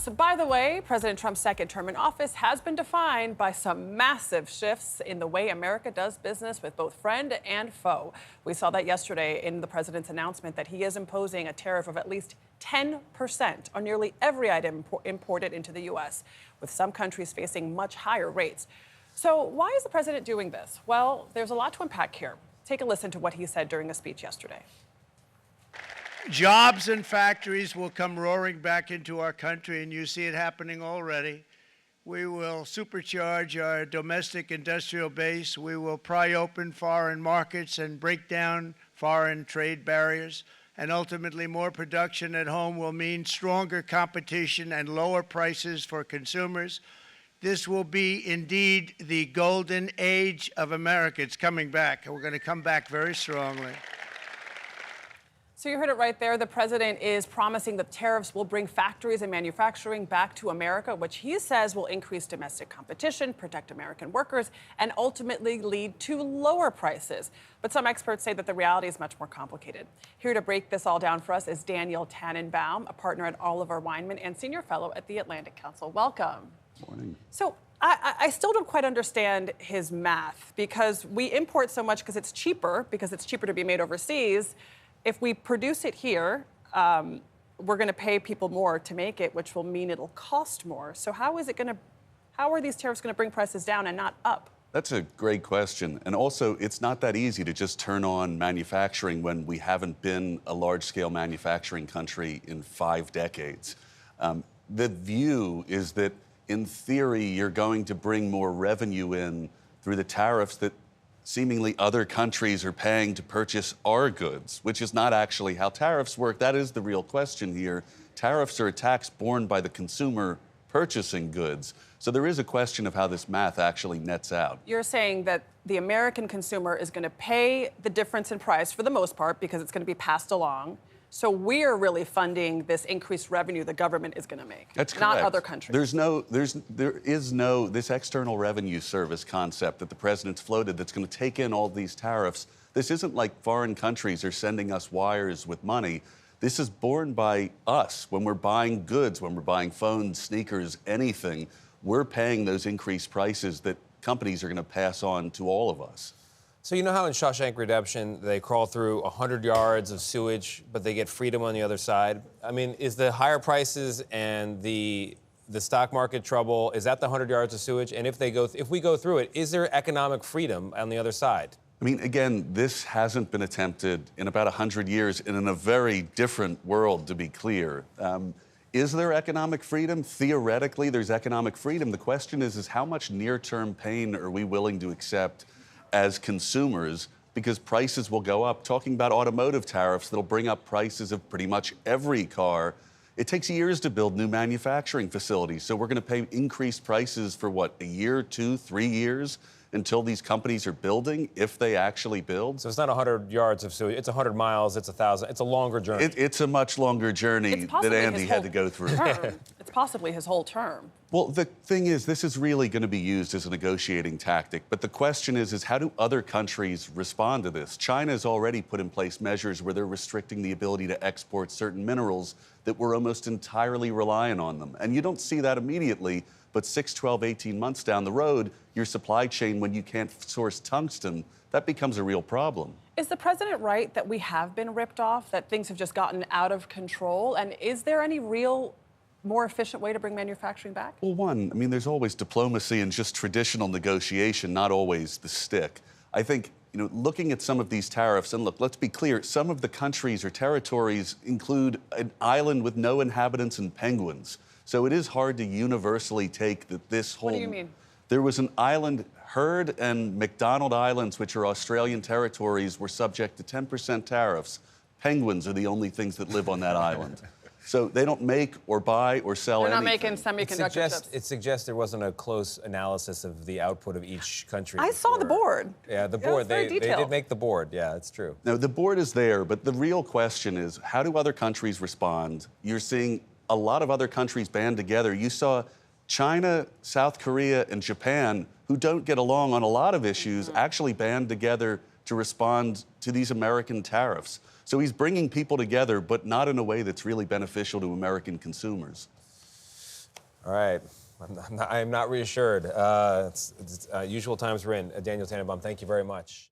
So, by the way, President Trump's second term in office has been defined by some massive shifts in the way America does business with both friend and foe. We saw that yesterday in the president's announcement that he is imposing a tariff of at least 10% on nearly every item imported into the U.S., with some countries facing much higher rates. So why is the president doing this? Well, there's a lot to unpack here. Take a listen to what he said during a speech yesterday. Jobs and factories will come roaring back into our country, and you see it happening already. We will supercharge our domestic industrial base. We will pry open foreign markets and break down foreign trade barriers. And ultimately, more production at home will mean stronger competition and lower prices for consumers. This will be indeed the golden age of America. It's coming back, and we're going to come back very strongly. So you heard it right there. The president is promising that tariffs will bring factories and manufacturing back to America, which he says will increase domestic competition, protect American workers, and ultimately lead to lower prices. But some experts say that the reality is much more complicated. Here to break this all down for us is Daniel Tannebaum, a partner at Oliver Wyman and senior fellow at the Atlantic Council. Welcome. Morning. So I still don't quite understand his math, because we import so much because it's cheaper to be made overseas. If we produce it here, we're going to pay people more to make it, which will mean it'll cost more. So how are these tariffs going to bring prices down and not up? That's a great question. And also, it's not that easy to just turn on manufacturing when we haven't been a large-scale manufacturing country in 5 decades. The view is that, in theory, you're going to bring more revenue in through the tariffs that seemingly other countries are paying to purchase our goods, which is not actually how tariffs work. That is the real question here. Tariffs are a tax borne by the consumer purchasing goods. So there is a question of how this math actually nets out. You're saying that the American consumer is going to pay the difference in price for the most part because it's going to be passed along. So we're really funding this increased revenue the government is going to make. That's correct. Not other countries. There is no this external revenue service concept that the president's floated that's going to take in all these tariffs. This isn't like foreign countries are sending us wires with money. This is borne by us when we're buying goods, when we're buying phones, sneakers, anything. We're paying those increased prices that companies are going to pass on to all of us. So you know how in Shawshank Redemption they crawl through 100 yards of sewage, but they get freedom on the other side? I mean, is the higher prices and the stock market trouble, is that the 100 yards of sewage? And if we go through it, is there economic freedom on the other side? I mean, again, this hasn't been attempted in about 100 years and in a very different world, to be clear. Is there economic freedom? Theoretically, there's economic freedom. The question is how much near-term pain are we willing to accept as consumers, because prices will go up. Talking about automotive tariffs that'll bring up prices of pretty much every car. It takes years to build new manufacturing facilities. So we're going to pay increased prices for what, a year, 2, 3 years until these companies are building, if they actually build? So it's not 100 yards of sewage, it's 100 miles, it's 1,000. It's a longer journey. It's a much longer journey that Andy had to go through. It's possibly his whole term. Well, the thing is, this is really going to be used as a negotiating tactic. But the question is how do other countries respond to this? China has already put in place measures where they're restricting the ability to export certain minerals that we're almost entirely reliant on them. And you don't see that immediately, but 6, 12, 18 months down the road, your supply chain, when you can't source tungsten, that becomes a real problem. Is the president right that we have been ripped off, that things have just gotten out of control? And is there any real more efficient way to bring manufacturing back? Well, I mean, there's always diplomacy and just traditional negotiation, not always the stick. I think, looking at some of these tariffs, and look, let's be clear, some of the countries or territories include an island with no inhabitants and penguins. So it is hard to universally take this whole... What do you mean? There was an island, Heard and McDonald Islands, which are Australian territories, were subject to 10% tariffs. Penguins are the only things that live on that island. So they don't make or buy or sell anything. They're not making semiconductor chips. It suggests there wasn't a close analysis of the output of each country. I saw the board. Yeah, the board. They did make the board. Yeah, it's true. No, the board is there, but the real question is, how do other countries respond? You're seeing a lot of other countries band together. You saw China, South Korea, and Japan, who don't get along on a lot of issues, actually band together to respond to these American tariffs. So he's bringing people together, but not in a way that's really beneficial to American consumers. All right. I am not reassured. Usual times we're in. Daniel Tannebaum, thank you very much.